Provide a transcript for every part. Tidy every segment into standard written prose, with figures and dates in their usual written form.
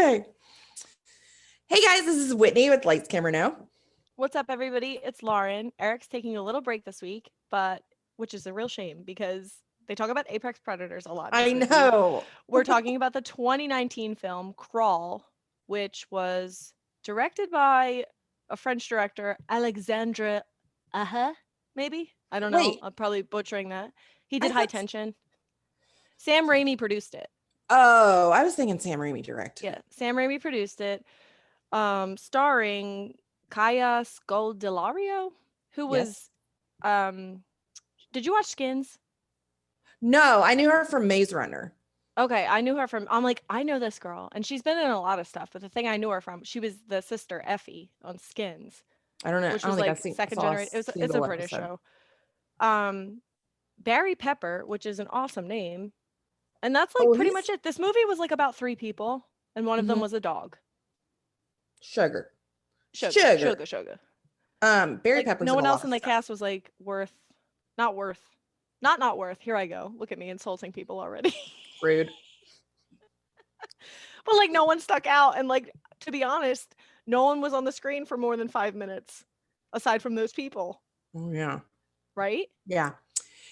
Okay. Hey guys, this is Whitney with Lights Camera No. What's up, everybody? It's Lauren. Eric's taking a little break this week, but which is a real shame because they talk about apex predators a lot in I this movie. know. We're talking about the 2019 film Crawl, which was directed by a French director, Alexandre maybe? I don't know. Wait. I'm probably butchering that. He I did High thought. Tension. Sam Raimi produced it. Oh, I was thinking Sam Raimi direct. Yeah, Sam Raimi produced it. Starring Kaya Scodelario, who Yes. was um did you watch Skins? No, I knew her from Maze Runner. Okay, I knew her from I'm like, I know this girl. And she's been in a lot of stuff, but the thing I knew her from, she was the sister Effie on Skins, I don't know. which I don't was think like second saw a generation. It's a single British episode. show. Um Barry Pepper, which is an awesome name. And that's like Oh, pretty he's much it. This movie was like about 3 people, and one of them mhm. was a dog. Sugar. Sugar, Sugar. sugar, sugar. Barry Like Pepper's no in a one lot else of in the stuff. cast was like worth, not worth, not worth. Here I go. Look at me insulting people already. Rude. But like no one stuck out, and like to be honest, no one was on the screen for more than 5 minutes, aside from those people, Oh yeah. right? Yeah.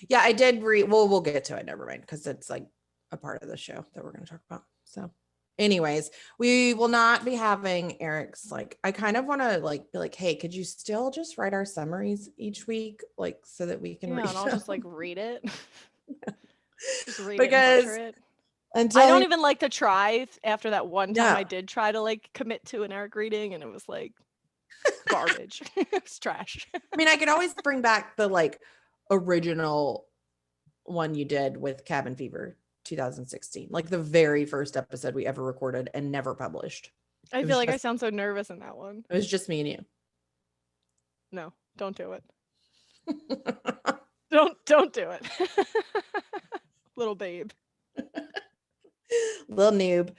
Yeah, I did read. Well, we'll get to it. Never mind, because it's like a part of the show that we're going to talk about. So, anyways, we will not be having Eric's. Like, I kind of want to like be like, hey, could you still just write our summaries each week, like, so that we can Yeah, read and I'll just like them? read it, just read it and butcher Because it. I until don't he, even like to try. After that one time, no, I did try to like commit to an Eric reading, and it was like garbage. It's trash. I mean, I could always bring back the like original one you did with Cabin Fever 2016, like the very first episode we ever recorded and never published. I feel like I sound so nervous in that one. It was just me and you. No, don't do it. Don't do it. Little babe. Little noob.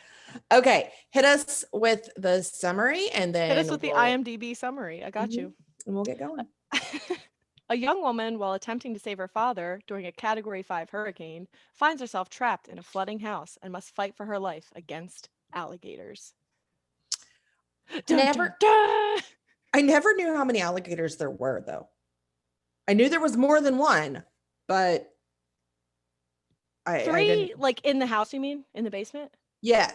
Okay, hit us with the summary and Hit us then with the we'll IMDb summary. I got you. and we'll get going. A young woman, while attempting to save her father during a Category 5 hurricane, finds herself trapped in a flooding house and must fight for her life against alligators. Dun, dun, Never dun! I never knew how many alligators there were though. I knew there was more than one, but I didn't. Three, like in the house, you mean? In the basement? Yeah.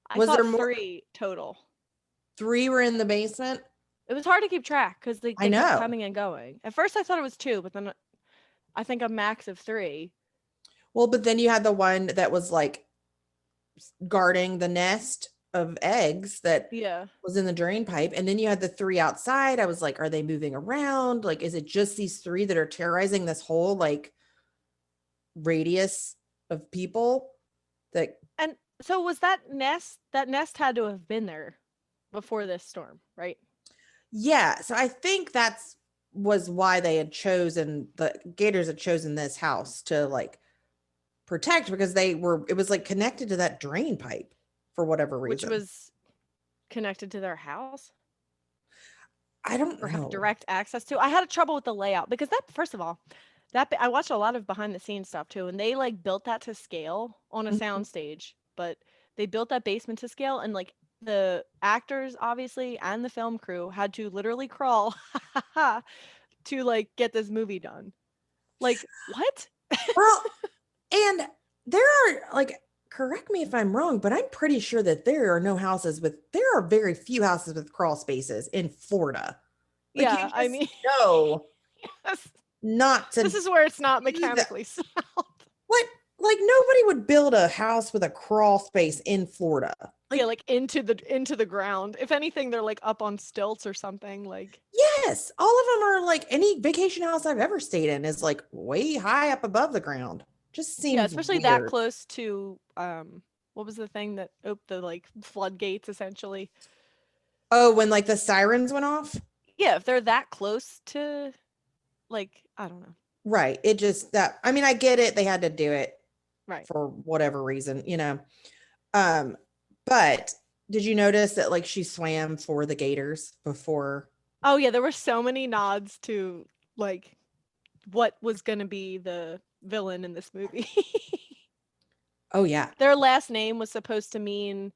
I Was there thought more? three total. Three were in the basement? It was hard to keep track because I they kept know. coming and going. At first, I thought it was two, but then I think a max of three. Well, but then you had the one that was like guarding the nest of eggs that Yeah. was in the drain pipe. And then you had the three outside. I was like, are they moving around? Like, is it just these three that are terrorizing this whole like radius of people that And so was that nest had to have been there before this storm, right? yeah, so I think that's was why they had chosen the gators had chosen this house to like protect because they were it was like connected to that drain pipe for whatever Which reason. was connected to their house I don't or have know. direct access to. I had trouble with the layout because that first of all, I watched a lot of behind the scenes stuff too, and they like built that to scale on a Mhm. sound stage, but they built that basement to scale, and like the actors obviously and the film crew had to literally crawl to like get this movie done. Like, what? Well, and there are like correct me if I'm wrong, but I'm pretty sure that there are no houses with there are very few houses with crawl spaces in Florida. Like you Yeah, I just mean, know yes, not this to is where it's not do that. mechanically sound. What? Like nobody would build a house with a crawl space in Florida. Yeah, Like like into the ground. If anything, they're like up on stilts or something. Like, yes, all of them are like any vacation house I've ever stayed in is like way high up above the ground. Just yeah, seems especially that weird. close to what was the thing that opened the like floodgates essentially? Oh, when like the sirens went off? Yeah, if they're that close to like, I don't know. Right. It just that I mean, I get it. They had to do it Right. for whatever reason, you know. Um, but did you notice that like she swam for the gators before? Oh yeah, there were so many nods to like what was going to be the villain in this movie. Oh yeah. Their last name was supposed to mean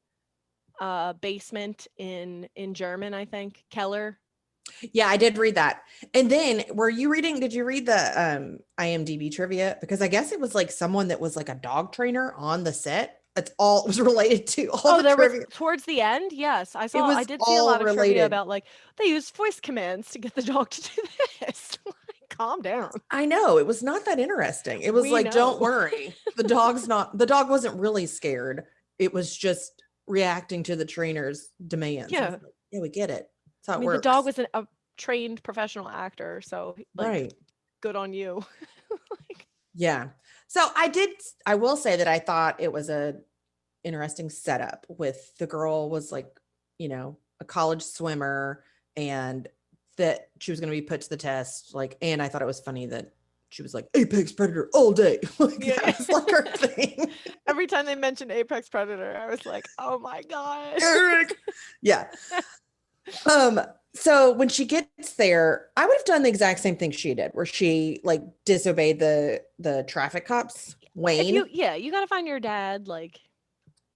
basement in German, I think. Keller. Yeah, I did read that. And then did you read the IMDb trivia? Because I guess it was like someone that was like a dog trainer on the set. That's all it was related to. All Oh, the there was trivia. towards the end. Yes, It I was did see a all lot of trivia related. about like they used voice commands to get the dog to do this. Like, calm down. I know. It was not that interesting. It was We like, don't know. worry. The dog wasn't really scared. It was just reacting to the trainer's demands. I was Yeah. like, yeah, we get it. That's how I it mean, the dog works. was a trained professional actor, so like, Right. good on you. Like, Yeah. So I will say that I thought it was a interesting setup with the girl was like, a college swimmer and that she was going to be put to the test. Like, and I thought it was funny that she was like apex predator all day. Like yeah, that was like her thing. Every time they mentioned Apex Predator, I was like, oh my god. Eric. Yeah. So when she gets there, I would have done the exact same thing she did, where she like disobeyed the traffic cops. If Wayne. you gotta find your dad, like,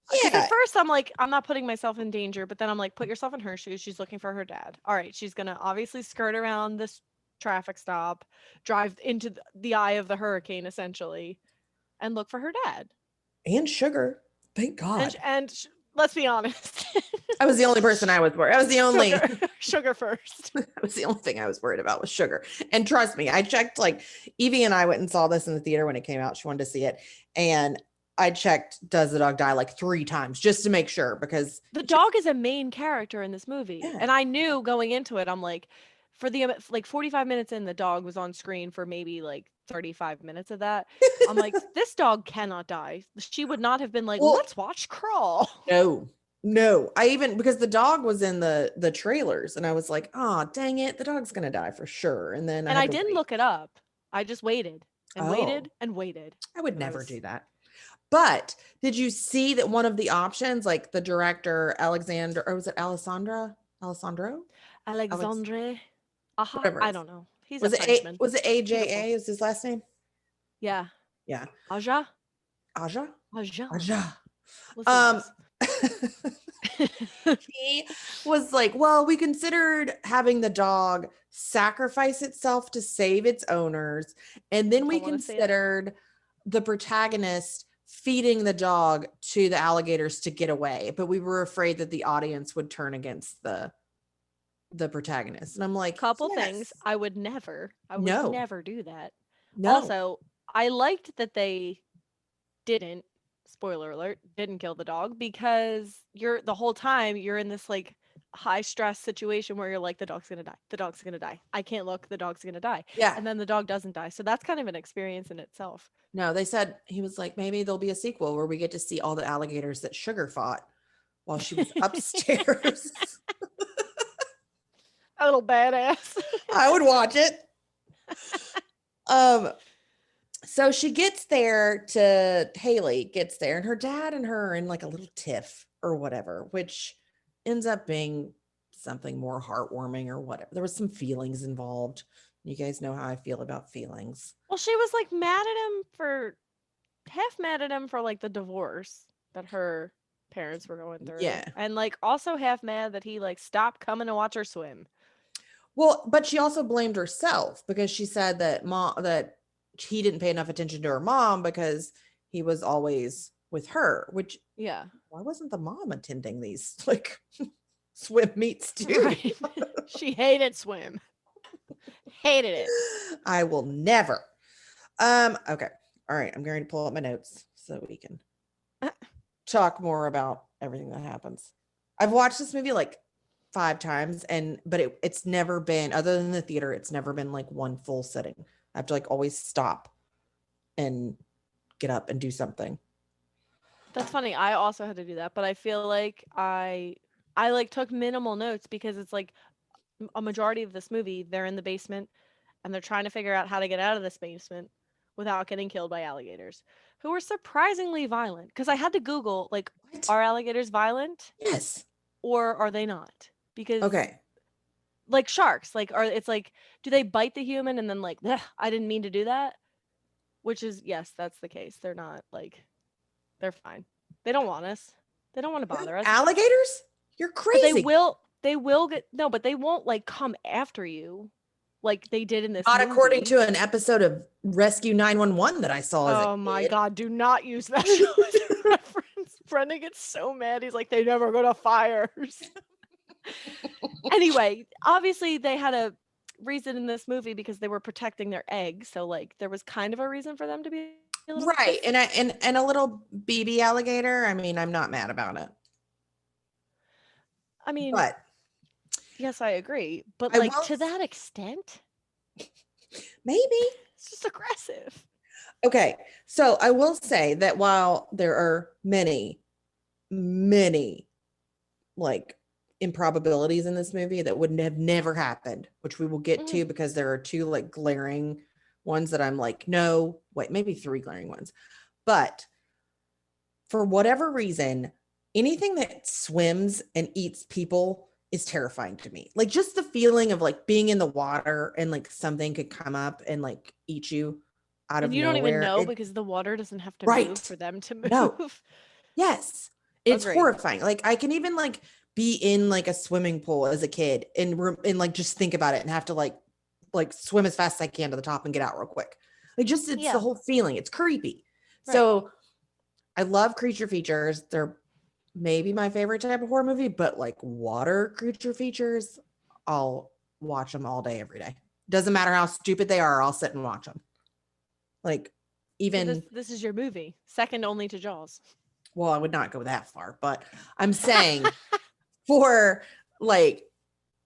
because at Yeah. first I'm like, I'm not putting myself in danger, but then I'm like, put yourself in her shoes. She's looking for her dad. All right, she's gonna obviously skirt around this traffic stop, drive into the eye of the hurricane essentially, and look for her dad. And sugar. Thank God. Let's be honest. I was the only person I was worried. I was the only sugar first. That was the only thing I was worried about was sugar. And trust me, I checked like Evie and I went and saw this in the theater when it came out. She wanted to see it. And I checked, does the dog die like 3 times just to make sure because the dog is a main character in this movie. Yeah. And I knew going into it, I'm like, for the like 45 minutes in, the dog was on screen for maybe like 35 minutes of that. I'm like, this dog cannot die. She would not have been like, Well, let's watch Crawl. No. Because the dog was in the trailers and I was like, oh, dang it. The dog's going to die for sure. And then And I had to didn't wait. look it up. I just waited and Oh. waited and waited. I would never do that. But did you see that one of the options, like the director, Alexander, or was it Alessandro? Alexandre. Whatever. I don't know. He's Was a Frenchman. Was it AJA? Beautiful. Is his last name? Yeah. Yeah. Aja. He was like, well, we considered having the dog sacrifice itself to save its owners. And then we considered the protagonist feeding the dog to the alligators to get away. But we were afraid that the audience would turn against the protagonist. And I'm like, couple things. I would never do that. No. Also, I liked that they didn't, spoiler alert, didn't kill the dog, because the whole time you're in this like high stress situation where you're like, the dog's gonna die, I can't look, the dog's gonna die. Yeah. And then the dog doesn't die, so that's kind of an experience in itself. No, they said, he was like, maybe there'll be a sequel where we get to see all the alligators that Sugar fought while she was upstairs. A little badass. I would watch it. So she gets there Haley gets there, and her dad and her are in like a little tiff or whatever, which ends up being something more heartwarming or whatever. There was some feelings involved. You guys know how I feel about feelings. Well, she was like half mad at him for like the divorce that her parents were going through. Yeah. And like also half mad that he like stopped coming to watch her swim. Well, but she also blamed herself because she said that he didn't pay enough attention to her mom because he was always with her, which why wasn't the mom attending these like swim meets too? Right. She hated swim. Hated it. I will never. Okay. All right. I'm going to pull up my notes so we can talk more about everything that happens. I've watched this movie like 5 times but it's never been, other than the theater, it's never been like one full sitting. I have to like always stop and get up and do something. That's funny. I also had to do that, but I feel like I like took minimal notes because it's like a majority of this movie, they're in the basement and they're trying to figure out how to get out of this basement without getting killed by alligators, who are surprisingly violent. Because I had to Google, like, are alligators violent? Yes. Or are they not? Because okay, like sharks, like, it's like, do they bite the human and then like, I didn't mean to do that? Which is, yes, that's the case. They're not like, they're fine. They don't want us. They don't want to bother us. Alligators? You're But crazy. they will get, no, but they won't like come after you like they did in this Not movie. according to an episode of Rescue 911 that I saw as a Oh my kid. God, do not use that show as a reference. Brendan gets so mad. He's like, they never go to fires. Anyway, obviously they had a reason in this movie because they were protecting their eggs. So like there was kind of a reason for them to be a little Right. pissed. And a little BB alligator. I mean, I'm not mad about it. I mean, But yes, I agree. But I like will to that extent, maybe. it's just aggressive. Okay. So I will say that while there are many, many like improbabilities in this movie that wouldn't have never happened, which we will get to because there are two like glaring ones that I'm like, no, wait, maybe three glaring ones. But for whatever reason, anything that swims and eats people is terrifying to me. Like just the feeling of like being in the water and like something could come up and like eat you out of And you nowhere. don't even know because the water doesn't have to Right. move for them to move. No. Yes. It's Agreed. horrifying. Like I can even like be in like a swimming pool as a kid and like just think about it and have to like swim as fast as I can to the top and get out real quick. Like just it's the whole feeling. It's creepy. Right. So I love creature features. They're maybe my favorite type of horror movie, but like water creature features, I'll watch them all day, every day. Doesn't matter how stupid they are, I'll sit and watch them. Like even so this is your movie, second only to Jaws. Well, I would not go that far, but I'm saying for like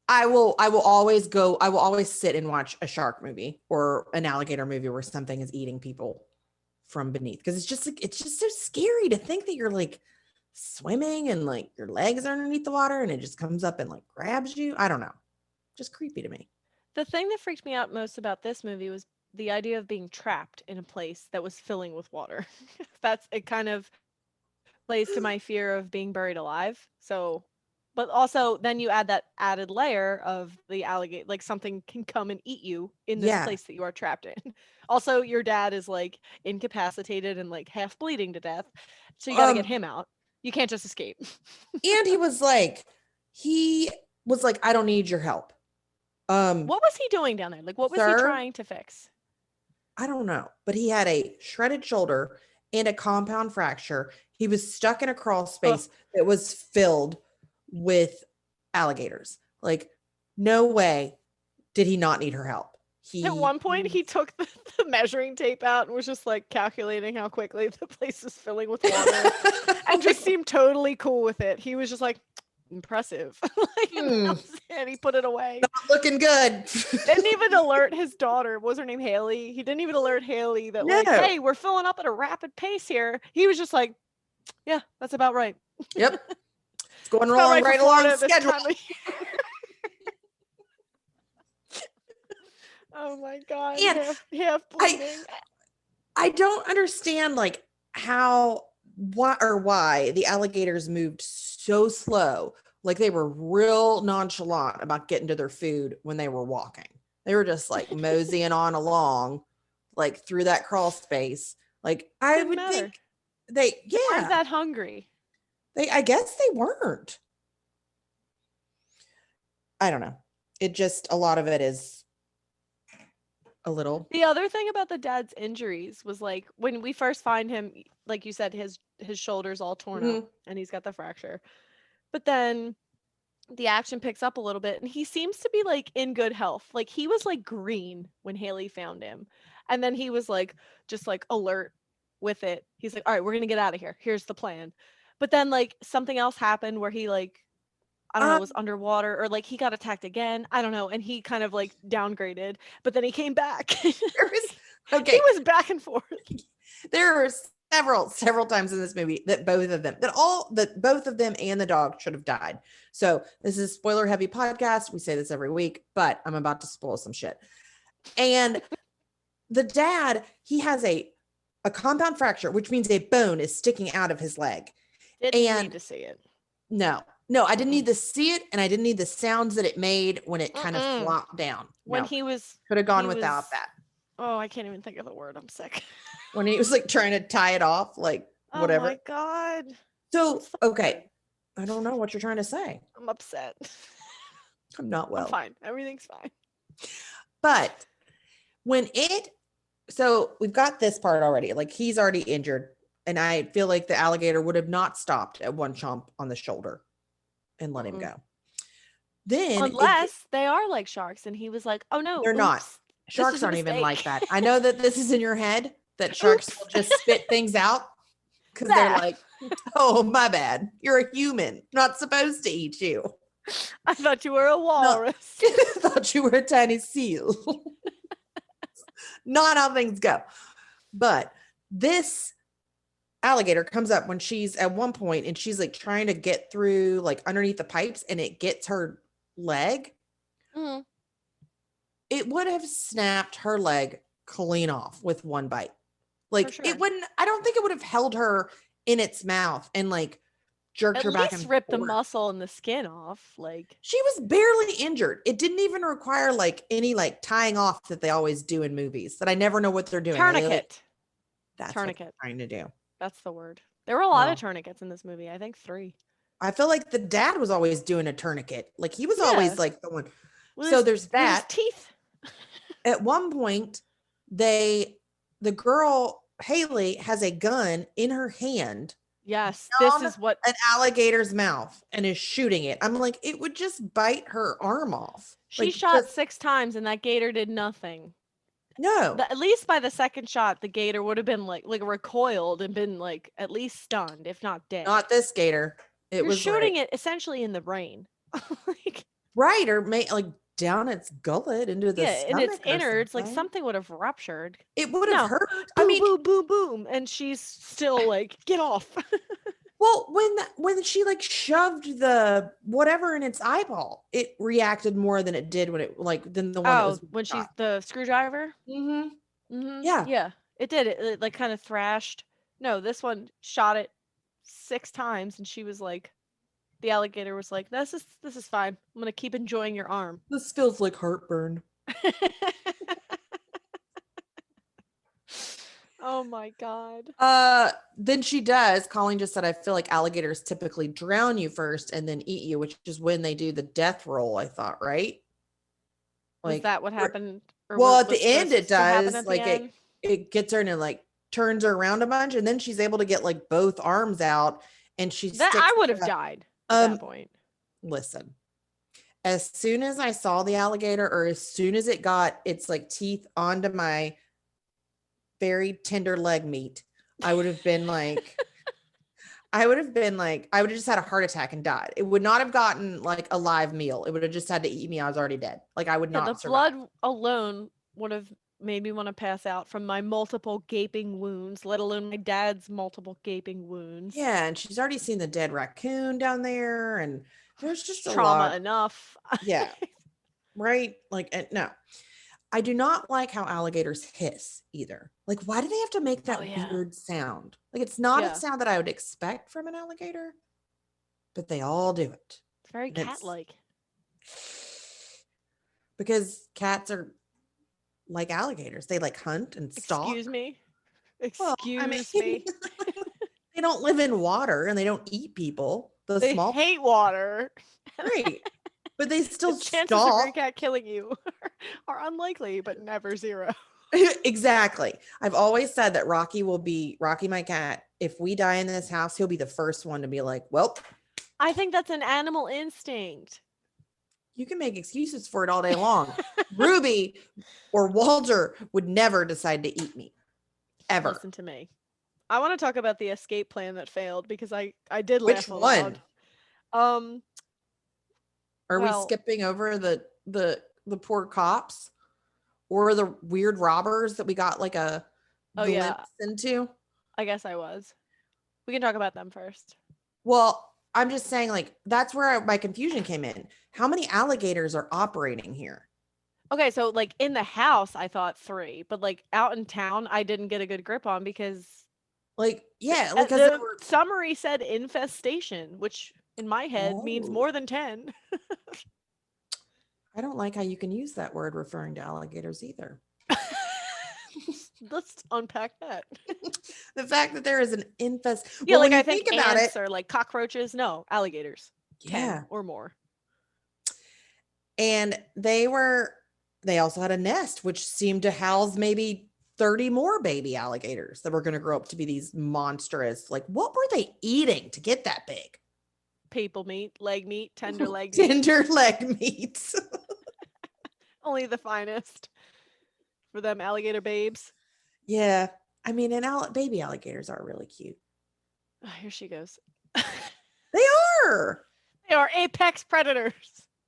I will always sit and watch a shark movie or an alligator movie where something is eating people from beneath, because it's just so scary to think that you're like swimming and like your legs are underneath the water and it just comes up and like grabs you. I don't know. Just creepy to me. The thing that freaked me out most about this movie was the idea of being trapped in a place that was filling with water. It kind of plays to my fear of being buried alive. So, but also then you add that added layer of the alligator, like something can come and eat you in this place that you are trapped in. Also, your dad is like incapacitated and like half bleeding to death. So you got to get him out. You can't just escape. And he was like, I don't need your help. What was he doing down there? Like, what was he trying to fix? I don't know, but he had a shredded shoulder and a compound fracture. He was stuck in a crawl space that was filled with alligators. Like, no way did he not need her help. At one point, he took the measuring tape out and was just like calculating how quickly the place is filling with water and just seemed totally cool with it. He was just like, impressive. And he put it away. Not looking good. Didn't even alert his daughter. What was her name? Haley. He didn't even alert Haley that like, hey, we're filling up at a rapid pace here. He was just like, yeah, that's about right. Yep. It's going right along schedule. Oh my God. And half bleeding. I don't understand like why the alligators moved so slow. Like they were real nonchalant about getting to their food when they were walking. They were just like moseying on along, like through that crawl space. Like I would think they weren't that hungry. I guess they weren't. I don't know. It just, a lot of it is a little. The other thing about the dad's injuries was like when we first find him, like you said, his shoulder's all torn up and he's got the fracture. But then the action picks up a little bit and he seems to be like in good health. Like he was like green when Haley found him. And then he was like just like alert with it. He's like, all right, we're going to get out of here. Here's the plan. But then like something else happened where he like, I don't know, was underwater or like he got attacked again. I don't know. And he kind of like downgraded, but then he came back. He was back and forth. There are several times in this movie that both of them and the dog should have died. So this is a spoiler heavy podcast. We say this every week, but I'm about to spoil some shit. And the dad, he has a compound fracture, which means a bone is sticking out of his leg. Didn't need to see it. No, I didn't need to see it, and I didn't need the sounds that it made when it kind of flopped down. When he was could have gone without that. Oh, I can't even think of the word. I'm sick. When he was like trying to tie it off, like whatever. Oh my God. So, okay. I don't know what you're trying to say. I'm upset. I'm not well. I'm fine. Everything's fine. But so we've got this part already. Like he's already injured. And I feel like the alligator would have not stopped at one chomp on the shoulder and let him go. Then unless they are like sharks and he was like, oh no, they're not. Sharks aren't even like that. I know that this is in your head that sharks will just spit things out because they're like, oh, my bad. You're a human. Not supposed to eat you. I thought you were a walrus. No, I thought you were a tiny seal. Not how things go. But this alligator comes up when she's at one point and she's like trying to get through like underneath the pipes and it gets her leg. Mm. It would have snapped her leg clean off with one bite. Like sure. it wouldn't, I don't think it would have held her in its mouth and like jerked her back and ripped forth. the muscle and the skin off. Like she was barely injured. It didn't even require like any like tying off that they always do in movies that I never know what they're doing. Tourniquet. That's tourniquet. what they're trying to do. That's the word. There were a lot of tourniquets in this movie. I think 3. I feel like the dad was always doing a tourniquet. Like he was always like the one. With there's that. With his teeth. At one point, the girl Haley has a gun in her hand. Yes, this is what an alligator's mouth and is shooting it. I'm like, it would just bite her arm off. She like, shot 6 times and that gator did nothing. No. At least by the second shot, the gator would have been like recoiled and been like at least stunned, if not dead. Not this gator. It was shooting it essentially in the brain. Like, right, or like down its gullet into the in its innards, like something would have ruptured. It would have hurt. Boom, boom, boom, boom, and she's still like, get off. Well, when she like shoved the whatever in its eyeball, it reacted more than it did when it than the one that was when she's the screwdriver. Mm-hmm. Mm-hmm. Yeah, it did. It like kind of thrashed. No, this one shot it 6 times, and she was like, the alligator was like, this is fine. I'm gonna keep enjoying your arm. This feels like heartburn. Oh my God. Then she does. Colleen just said, I feel like alligators typically drown you first and then eat you, which is when they do the death roll, I thought, right? Like, is that what happened? Well, at the end it does. Like it gets her and it like turns her around a bunch, and then she's able to get like both arms out, and I would have died at that point. Listen. As soon as I saw the alligator, or as soon as it got its like teeth onto my very tender leg meat, I would have been like, I would have just had a heart attack and died. It would not have gotten like a live meal. It would have just had to eat me. I was already dead. Like I would not survive. Blood alone would have made me want to pass out from my multiple gaping wounds, let alone my dad's multiple gaping wounds. Yeah, and she's already seen the dead raccoon down there, and there's just a trauma lot. enough. Yeah. Right? Like, no. I do not like how alligators hiss either. Like, why do they have to make that weird sound? Like, it's not a sound that I would expect from an alligator, but they all do it. It's very cat-like. Because cats are like alligators. They like hunt and stalk. Excuse me. Me. They don't live in water and they don't eat people. They hate water. Right. But they still the chances of your cat killing you are unlikely, but never 0. Exactly. I've always said that Rocky, my cat, if we die in this house, he'll be the first one to be like, well. I think that's an animal instinct. You can make excuses for it all day long. Ruby or Walter would never decide to eat me. Ever. Listen to me. I want to talk about the escape plan that failed because I did laugh a lot. Which one? Are we skipping over the poor cops or the weird robbers that we got like a glimpse into? I guess I was. We can talk about them first. Well, I'm just saying, like, that's where my confusion came in. How many alligators are operating here? Okay, so like in the house, I thought 3, but like out in town, I didn't get a good grip on because, like, yeah, because the summary said infestation, which in my head means more than 10. I don't like how you can use that word referring to alligators either. Let's unpack that. The fact that there is an Yeah, well, like when I you think think about it, ants or like cockroaches. No, alligators. 10 yeah. or more. And they also had a nest, which seemed to house maybe 30 more baby alligators that were going to grow up to be these monstrous. Like, what were they eating to get that big? People meat, leg meat, tender leg meat. Tender leg meats. Only the finest for them alligator babes. Yeah. I mean, and baby alligators are really cute. Oh, here she goes. They are. They are apex predators.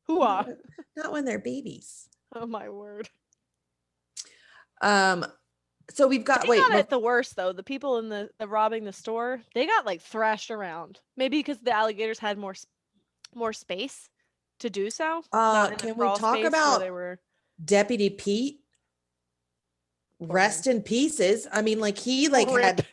Hooah. Not when they're babies. Oh my word. So we've got They wait, got it the worst though. The people in the robbing the store, they got like thrashed around. Maybe because the alligators had more space to do so. Not in the can we crawl talk space where about they were. Deputy Pete? Rest in pieces. I mean, like he like Rip. had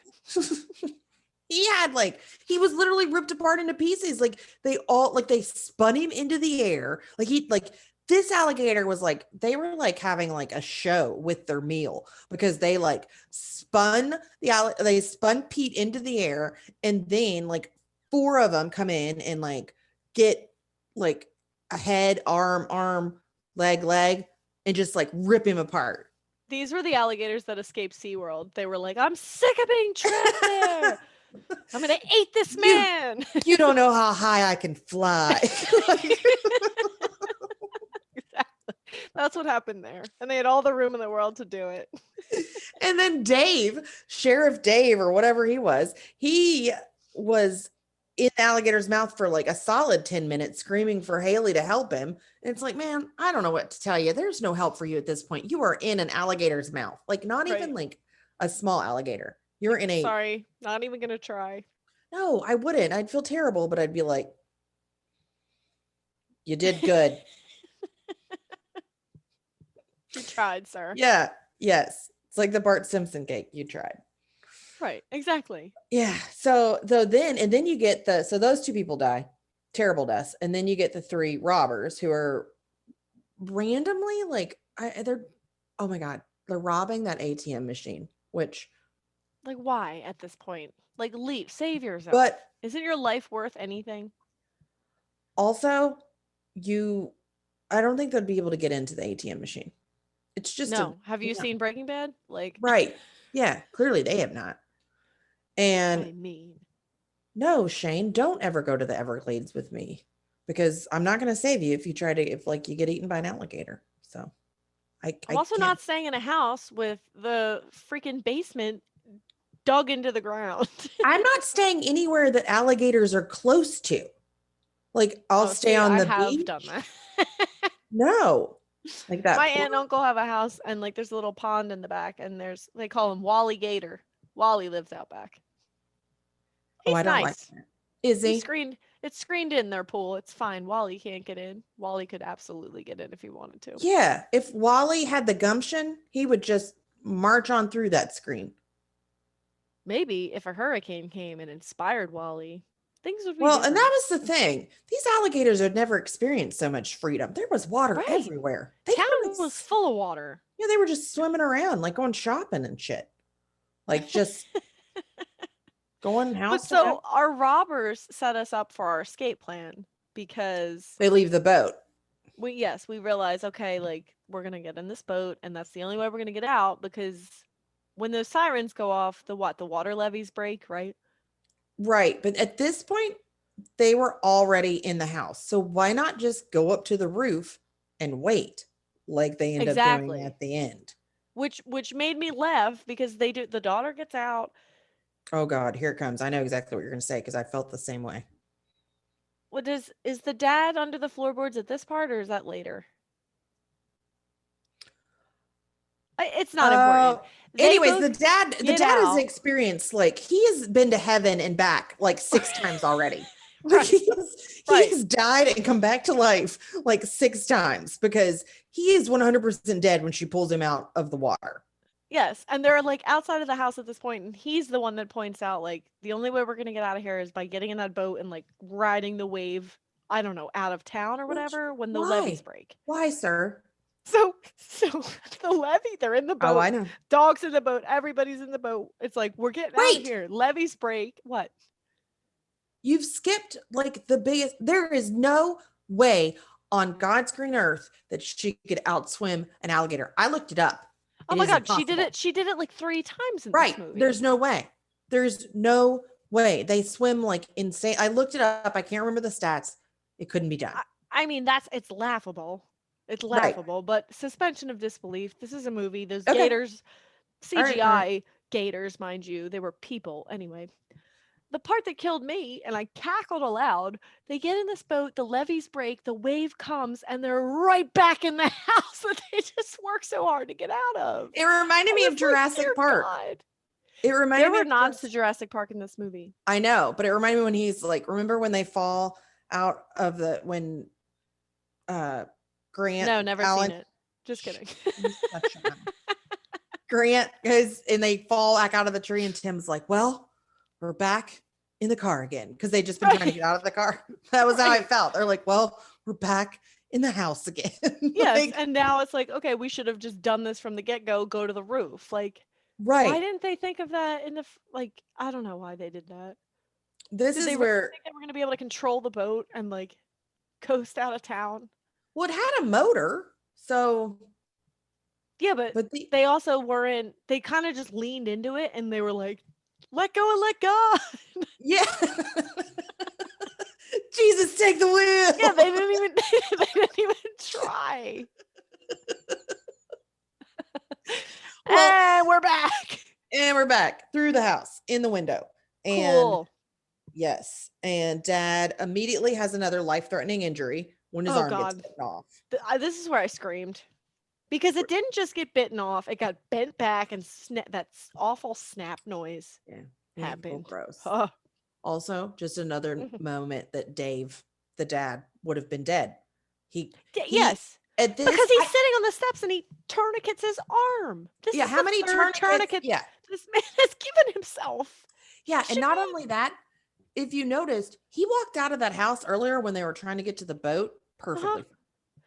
he had like he was literally ripped apart into pieces. Like they all like they spun him into the air. Like he like this alligator was like they were like having like a show with their meal because they like they spun Pete into the air, and then like four of them come in and like get like a head, arm, leg, and just like rip him apart. These were the alligators that escaped SeaWorld. They were like, I'm sick of being trapped there. I'm going to eat this man. You don't know how high I can fly. Exactly. That's what happened there. And they had all the room in the world to do it. And then Sheriff Dave, or whatever he was in the alligator's mouth for like a solid 10 minutes screaming for Haley to help him. And it's like, man, I don't know what to tell you. There's no help for you at this point. You are in an alligator's mouth, like not even like a small alligator. You're in a Sorry, not even gonna try. No, I wouldn't. I'd feel terrible, but I'd be like, you did good. You tried, sir. Yeah. Yes. It's like the Bart Simpson cake. You tried. Right. Exactly. Yeah. So then you get so those two people die, terrible deaths. And then you get the three robbers who are randomly like, they're, oh my God, they're robbing that ATM machine, which. Like, why at this point? Like, leave, save yourself. But. Isn't your life worth anything? Also, I don't think they'd be able to get into the ATM machine. It's just Have you seen Breaking Bad? Like, right. Yeah, clearly they have not. And I mean, no, Shane, don't ever go to the Everglades with me because I'm not going to save you if you you get eaten by an alligator. So I'm also not staying in a house with the freaking basement dug into the ground. I'm not staying anywhere that alligators are close to. Like I'll stay on the beach. I have done that. No. Like that. My aunt and uncle have a house, and like there's a little pond in the back, and they call him Wally Gator. Wally lives out back. He's I don't nice. like that. Is he? It's screened in their pool. It's fine. Wally can't get in. Wally could absolutely get in if he wanted to. Yeah. If Wally had the gumption, he would just march on through that screen. Maybe if a hurricane came and inspired Wally, things would be different. And that was the thing. These alligators had never experienced so much freedom. There was water everywhere. Town was full of water. Yeah, they were just swimming around, like going shopping and shit. Like just going house to house. Our robbers set us up for our escape plan because they leave the boat. We realize, okay, like we're gonna get in this boat, and that's the only way we're gonna get out because when those sirens go off, the water levees break, right? Right. But at this point, they were already in the house. So why not just go up to the roof and wait like they end up doing at the end? Which made me laugh because the daughter gets out. Oh God, here it comes. I know exactly what you're gonna say because I felt the same way. What is the dad under the floorboards at this part, or is that later? It's not important. Anyways, the dad has experienced, like he has been to heaven and back like 6 times already. Like he's died and come back to life like 6 times because he is 100% dead when she pulls him out of the water. Yes, and they're like outside of the house at this point, and he's the one that points out like the only way we're gonna get out of here is by getting in that boat and like riding the wave, I don't know, out of town or whatever when the levees break. Why, sir? So the levee, they're in the boat. Oh, I know. Dogs in the boat. Everybody's in the boat. It's like, we're getting out of Wait. here. Levees break. What? You've skipped like the biggest. There is no way on God's green earth that she could outswim an alligator. I looked it up. Oh It my is God, she did impossible. it. She did it like 3 times in Right. this movie. There's no way. There's no way. They swim like insane. I looked it up. I can't remember the stats. It couldn't be done. I mean, it's laughable. It's Right. laughable, but suspension of disbelief. This is a movie. Those Okay. gators, All CGI right. gators, mind you, they were people. Anyway, the part that killed me, and I cackled aloud, they get in this boat, the levees break, the wave comes, and they're right back in the house that they just worked so hard to get out of. It reminded me of Jurassic Park. God. It reminded There me were of nods to Jurassic Park in this movie. I know, but it reminded me when he's like, remember when they fall out of when Grant No, never Allen, seen it. Just kidding. Grant goes and they fall back out of the tree, and Tim's like, well, we're back in the car again, because they just been trying to get out of the car. That was how I felt. They're like, well, we're back in the house again. Yes, Like, and now it's like, okay, we should have just done this from the get-go, go to the roof. Like, right. why didn't they think of that in the like, I don't know why they did that. This Did is they where really think they were going to be able to control the boat and like coast out of town? well, it had a motor, so Yeah, but they also weren't, they kind of just leaned into it and they were like, let go and let God. yeah. Jesus, take the wheel. Yeah, they didn't even try. Well, and we're back. And we're back through the house in the window. And Cool. yes, and Dad immediately has another life-threatening injury when his arm gets bitten off. This is where I screamed. Because it didn't just get bitten off, it got bent back and that awful snap noise happened. Gross. Also, just another moment that Dave, the dad, would have been dead. Yes. At this, because he's sitting on the steps and he tourniquets his arm. This is how many tourniquets? Yeah. This man has given himself. Yeah, and not only that, if you noticed, he walked out of that house earlier when they were trying to get to the boat perfectly.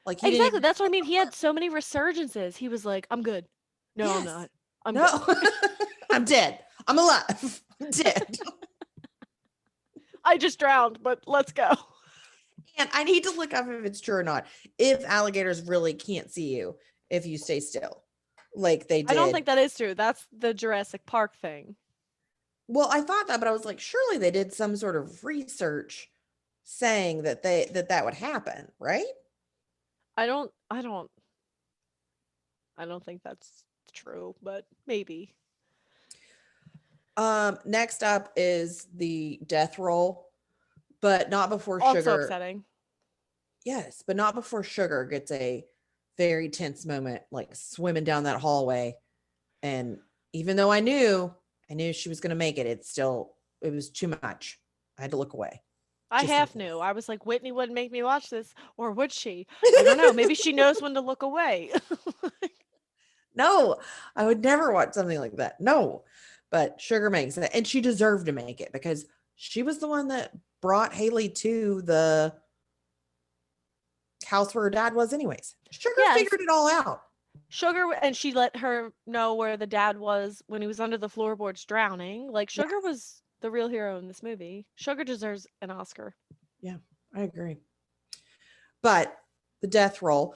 Like exactly. That's what I mean. He had so many resurgences. He was like, I'm good. No, I'm not. I'm good. I'm dead. I'm alive. I'm dead. I just drowned, but let's go. And I need to look up if it's true or not. If alligators really can't see you if you stay still, like they did. I don't think that is true. That's the Jurassic Park thing. Well, I thought that, but I was like, surely they did some sort of research saying that that would happen, right? I don't think that's true, but maybe. Next up is the death roll, but not before also Sugar. Upsetting. Yes, but not before Sugar gets a very tense moment, like swimming down that hallway. And even though I knew she was going to make it, it was too much. I had to look away. I half knew. I was like, Whitney wouldn't make me watch this, or would she? I don't know. Maybe she knows when to look away. No, I would never watch something like that. No, but Sugar makes it, and she deserved to make it because she was the one that brought Haley to the house where her dad was anyways. Sugar figured it all out. Sugar, and she let her know where the dad was when he was under the floorboards drowning. Like, Sugar was the real hero in this movie. Sugar deserves an Oscar. Yeah, I agree. But the death roll,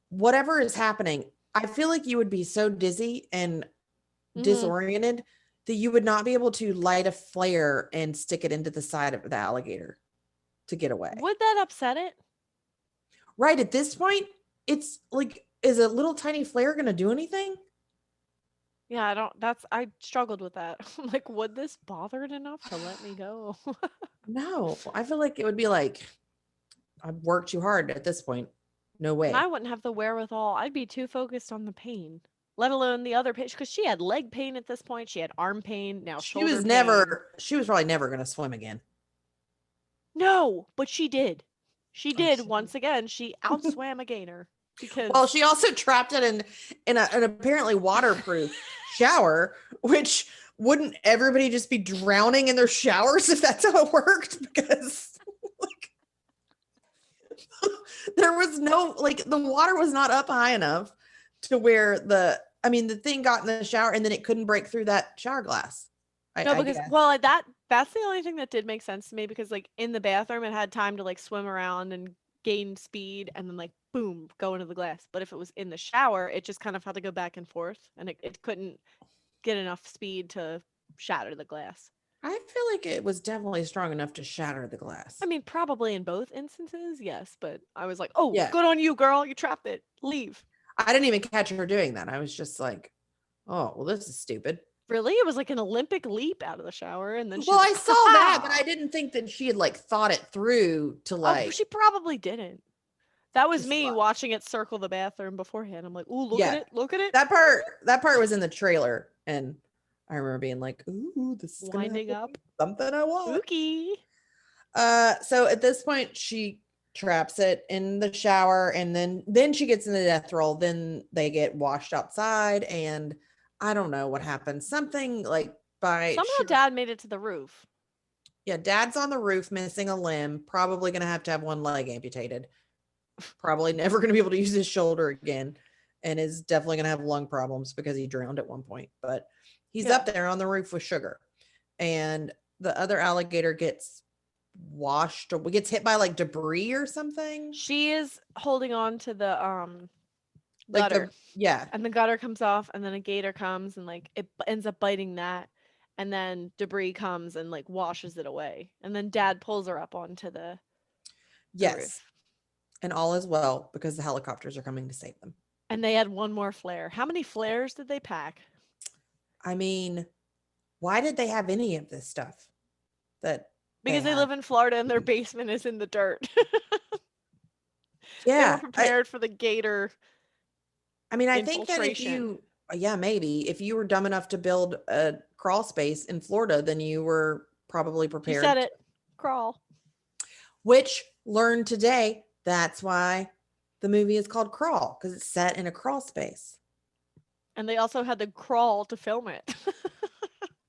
whatever is happening, I feel like you would be so dizzy and disoriented that you would not be able to light a flare and stick it into the side of the alligator to get away. Would that upset it? Right at this point, it's like, is a little tiny flare going to do anything? Yeah, I struggled with that. I'm like, would this bother it enough to let me go? No, I feel like it would be like, I've worked too hard at this point. No way. And I wouldn't have the wherewithal. I'd be too focused on the pain, let alone the other pain. Because she had leg pain at this point. She had arm pain. Now she shoulder was pain. She was probably never going to swim again. No, but she did. She did once again. She outswam a gator. Because she also trapped it in an apparently waterproof shower, which wouldn't everybody just be drowning in their showers if that's how it worked? Because There was no, like, the water was not up high enough to where the thing got in the shower and then it couldn't break through that shower glass. No, I because guess. well, that's the only thing that did make sense to me because like in the bathroom it had time to like swim around and gain speed and then like boom, go into the glass. But if it was in the shower, it just kind of had to go back and forth and it couldn't get enough speed to shatter the glass. I feel like it was definitely strong enough to shatter the glass. I mean, probably in both instances, yes, but I was like, "Oh, Yeah. good on you, girl. You trapped it. Leave." I didn't even catch her doing that. I was just like, oh, well, this is stupid. Really? It was like an Olympic leap out of the shower and then she's Well, I like, saw "Ha that, but I ha." didn't think that she had like thought it through to Oh, like she probably didn't. That was just me like, watching it circle the bathroom beforehand. I'm like, "Ooh, look at yeah. it. Look at it." That part was in the trailer, and I remember being like, ooh, this is gonna have Winding to up. be something I want. Spooky. So at this point she traps it in the shower, and then she gets in the death roll. Then they get washed outside, and I don't know what happens. Something like by Somehow sheer, dad made it to the roof. yeah, dad's on the roof missing a limb, probably gonna have to have one leg amputated, probably never gonna be able to use his shoulder again, and is definitely gonna have lung problems because he drowned at one point. But he's Yeah. up there on the roof with Sugar, and the other alligator gets gets hit by like debris or something. She is holding on to the Like gutter. yeah. And the gutter comes off and then a gator comes and like it ends up biting that and then debris comes and like washes it away. And then dad pulls her up onto the Yes. roof. And all is well because the helicopters are coming to save them. And they had one more flare. How many flares did they pack? I mean, why did they have any of this stuff that Because they live in Florida and their basement is in the dirt. They were yeah, prepared for the gator. I mean, I think that if infiltration. you yeah, maybe if you were dumb enough to build a crawl space in Florida, then you were probably You prepared. said it. Crawl. Which learned today, that's why the movie is called Crawl, because it's set in a crawl space. And they also had to crawl to film it.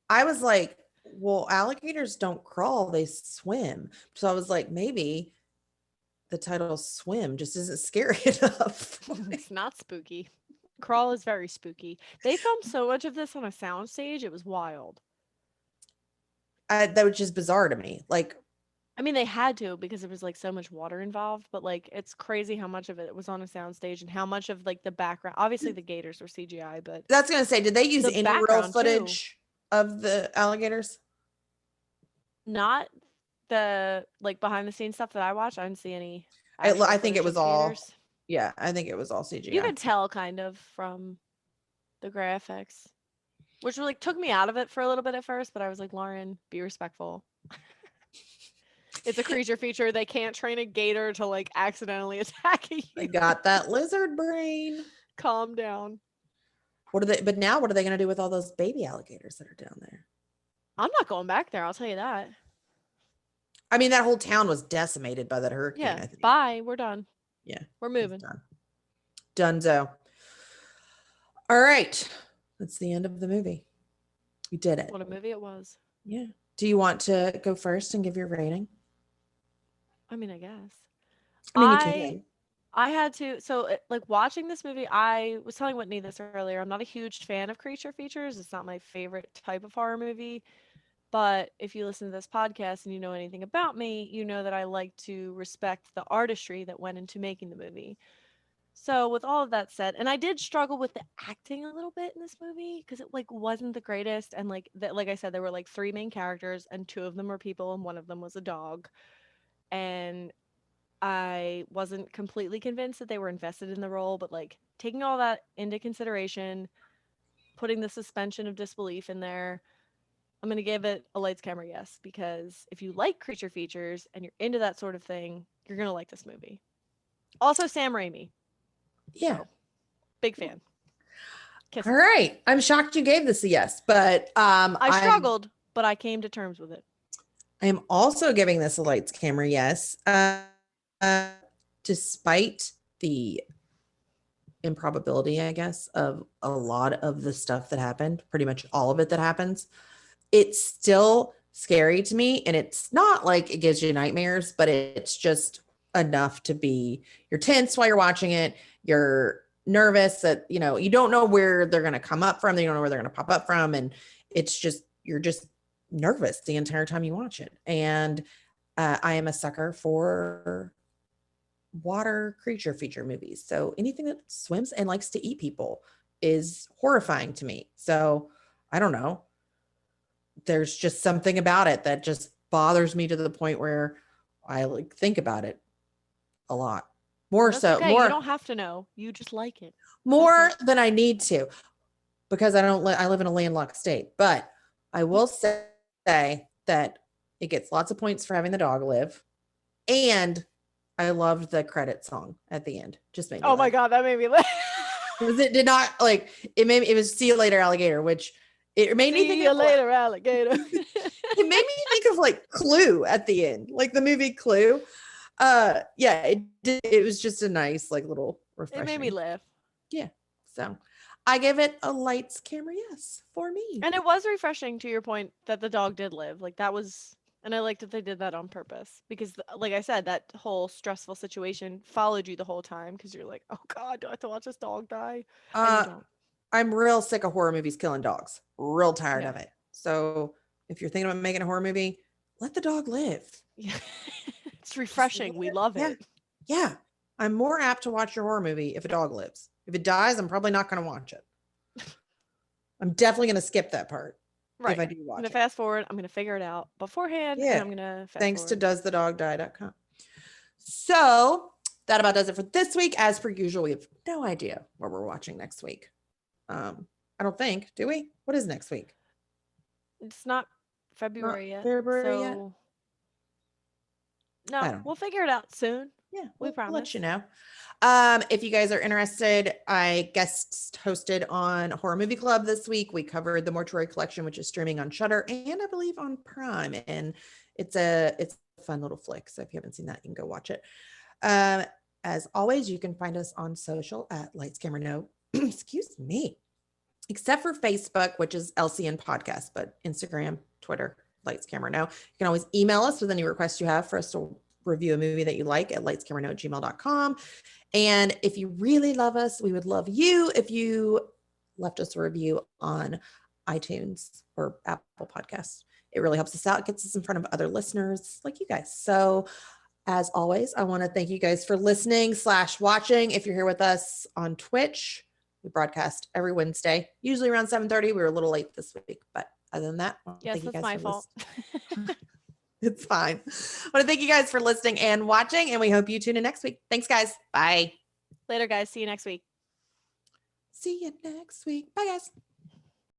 I was like, well, alligators don't crawl, they swim. So I was like, maybe the title Swim just isn't scary enough. It's not spooky. Crawl is very spooky. They filmed so much of this on a soundstage, it was wild. That was just bizarre to me. Like, I mean, they had to because there was like so much water involved, but like it's crazy how much of it was on a soundstage and how much of like the background. Obviously, the gators were CGI, but that's gonna say, did they use the any real background, too. footage of the alligators? not the like behind the scenes stuff that I watched. I didn't see any. I think it footage was of all gators. yeah, I think it was all CGI. You could tell kind of from the graphics, which like took me out of it for a little bit at first. But I was like, Lauren, be respectful. It's a creature feature. They can't train a gator to like accidentally attack you. I got that lizard brain. Calm down. What are they? But now, what are they going to do with all those baby alligators that are down there? I'm not going back there. I'll tell you that. I mean, that whole town was decimated by that hurricane. Yeah. I think. Bye. We're done. Yeah. We're moving. Done. Dunzo. All right. That's the end of the movie. We did it. What a movie it was. Yeah. Do you want to go first and give your rating? I mean, I guess. I mean, you can. I had to. So, like watching this movie, I was telling Whitney this earlier. I'm not a huge fan of creature features. It's not my favorite type of horror movie. But if you listen to this podcast and you know anything about me, you know that I like to respect the artistry that went into making the movie. So with all of that said, and I did struggle with the acting a little bit in this movie because it like wasn't the greatest. And like that, like I said, there were like three main characters and two of them were people and one of them was a dog. And I wasn't completely convinced that they were invested in the role, but like taking all that into consideration, putting the suspension of disbelief in there, I'm going to give it a lights, camera, yes, because if you like creature features and you're into that sort of thing, you're going to like this movie. Also, Sam Raimi. Yeah. So, big fan. Kisses. All right. I'm shocked you gave this a yes, but I struggled, but I came to terms with it. I am also giving this a lights, camera, yes. Despite the improbability, I guess, of a lot of the stuff that happened, pretty much all of it that happens, it's still scary to me. And it's not like it gives you nightmares, but it's just enough to be, you're tense while you're watching it. You're nervous that, you don't know where they're going to come up from. You don't know where they're going to pop up from. And it's just, you're just nervous the entire time you watch it. And I am a sucker for water creature feature movies. So anything that swims and likes to eat people is horrifying to me. So I don't know. There's just something about it that just bothers me to the point where I like think about it a lot. More That's so, okay. more You don't have to know. You just like it. more than I need to, because I live in a landlocked state. But I will say that it gets lots of points for having the dog live, and I loved the credit song at the end. Just made me Oh my laugh. God, that made me laugh. Because it did not it was "See You Later, Alligator," which it made me think See you of later, alligator. it made me think of like Clue at the end, like the movie Clue. Yeah, it was just a nice like little refreshing. It made me laugh. Yeah. So I give it a lights, camera, yes for me. And it was refreshing, to your point, that the dog did live. Like that was, and I liked that they did that on purpose because, like I said, that whole stressful situation followed you the whole time because you're like, oh God, do I have to watch this dog die? And you don't. I'm real sick of horror movies killing dogs. Real tired Yeah. of it. So if you're thinking about making a horror movie, let the dog live. Yeah. It's refreshing. We love it. Yeah. I'm more apt to watch your horror movie if a dog lives. If it dies, I'm probably not going to watch it. I'm definitely going to skip that part. Right. If I do watch I'm going it. to fast forward. I'm going to figure it out beforehand. Yeah. And I'm going to fast Thanks forward. to doesthedogdie.com. So that about does it for this week. As per usual, we have no idea what we're watching next week. I don't think, do we? What is next week? It's not February yet. February yet? No, we'll figure it out soon. Yeah, we promise. We'll let you know. If you guys are interested, I guest hosted on Horror Movie Club this week. We covered the Mortuary Collection, which is streaming on Shudder and I believe on Prime, and it's a fun little flick. So if you haven't seen that, you can go watch it. As always, you can find us on social at Lights Camera No. Excuse me. Except for Facebook, which is LCN Podcast, but Instagram, Twitter, Lights Camera No. You can always email us with any requests you have for us to review a movie that you like at lightscamerano@gmail.com. And if you really love us, we would love you if you left us a review on iTunes or Apple Podcasts. It really helps us out. It gets us in front of other listeners like you guys. So as always, I want to thank you guys for listening / watching. If you're here with us on Twitch, we broadcast every Wednesday, usually around 7:30. We were a little late this week, but other than that, yes, that's my fault. It's fine. I want to thank you guys for listening and watching, and we hope you tune in next week. Thanks, guys. Bye. Later, guys. See you next week. See you next week. Bye, guys.